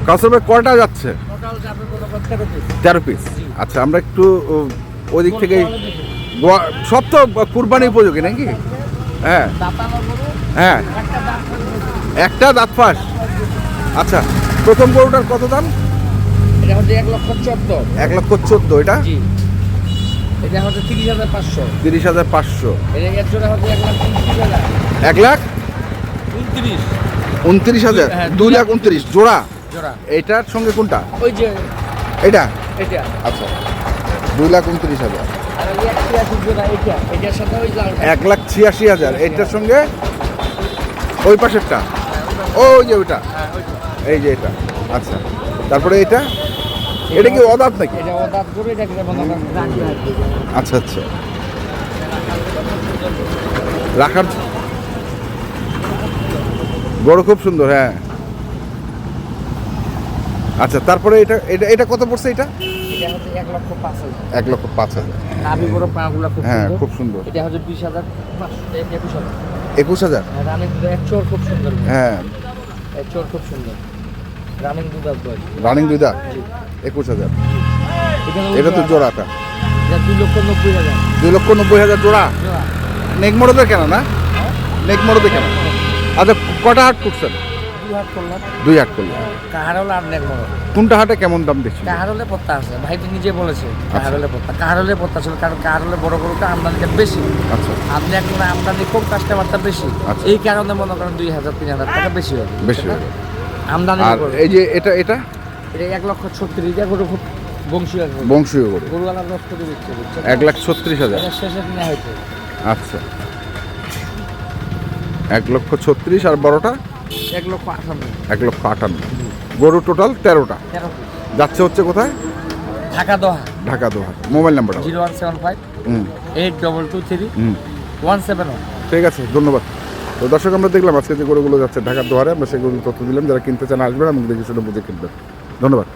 কাউসার ভাই কয়টা যাচ্ছে? 13 পিস। আচ্ছা, আমরা একটু ওই দিক থেকে সব তো কুরবানি উপযোগী নাকি? হ্যাঁ হ্যাঁ, একটা দাঁত ফাঁস। আচ্ছা, প্রথম গরুটার কত দাম? এটা হচ্ছে 1,14,000। 1,14,000। এটা এটা হচ্ছে 30,500। 30,500। এটা এক জোড়া হচ্ছে 1,29,000। 1,29,000। 2,29,000 জোড়া। জোড়া এটার সঙ্গে কোনটা? ওই যে এটা। এটা আচ্ছা, 2,29,000। আর ওই 1,86 জোড়া এটা, এটার সাথে ওই লাল 1,86,000। এটার সঙ্গে ওই পাশেরটা, ওই যে ওইটা, এই যে এটা। আচ্ছা, তারপরে এটা, এটা কি অদাঁত নাকি? এটা দাঁত করে এটা কি বন্ধ করা। আচ্ছা আচ্ছা, রাখার বড় খুব সুন্দর। হ্যাঁ, আচ্ছা, তারপরে এটা এটা এটা কত পড়ছে? এটা এটা হচ্ছে 1,05,000। 1,05,000। নাভি বড় পাগুলা খুব হ্যাঁ, সুন্দর। খুব সুন্দর। এটা হচ্ছে 20,500, 21,000। 21,000। আর রানিং দুধ এক চোর খুব সুন্দর। হ্যাঁ, এক চোর খুব সুন্দর। রানিং দুধ আর দই। রানিং দুই দাঁত। 21,000। এখানে এটা তো জোড়াটা। এটা 2,90,000। 2,90,000 জোড়া। জোড়া নেক মোড়দের কেন না? নেক মোড়দে কেন? আচ্ছা, কটা হাট করছেন? 2 হাত করলাম। 2 হাট করলেন। কাহারলে আর নেক বড়। কোনটা হাটে কেমন দাম দেখছি? কাহারলে পত্তা আছে, ভাইটি নিজে বলেছে কাহারলে পত্তা। কাহারলে পত্তা ছিল, কারণ কাহারলে বড় গরুটা আমদানিটা বেশি। আচ্ছা, আপনি এখন আমদানি কম, কাস্টমারটা বেশি। আচ্ছা। এই কারণে মনে করেন 2,000-3,000 টাকা বেশি হবে। বেশি হবে। আমদানি আর এই যে এটা এটা এটা 1,36,000। এটা গরু খুব বংশীয় গরু। বংশীয় গরু। গরুওয়ালা নষ্ট করে দিচ্ছে, বুঝছেন? 1,36,000। এটা শেষে কিনা হয়েছে। আচ্ছা, 1,36,000। আর বড়টা 1,58,000। 1,58,000। গরু টোটাল 13টা। 13 পিস। যাচ্ছে হচ্ছে কোথায়? ঢাকা দোহা। ঢাকা দোহার। মোবাইল নাম্বারটা? 0175 হুম 8223 হুম 171। ঠিক আছে, ধন্যবাদ। তো দর্শক, আমরা দেখলাম আজকে যে গরুগুলো যাচ্ছে ঢাকার দোহারে, আমরা সেগুলো তথ্য দিলাম। যারা কিনতে চান আসবেন এবং দেখে শুনে বুঝে কিনবেন। ধন্যবাদ।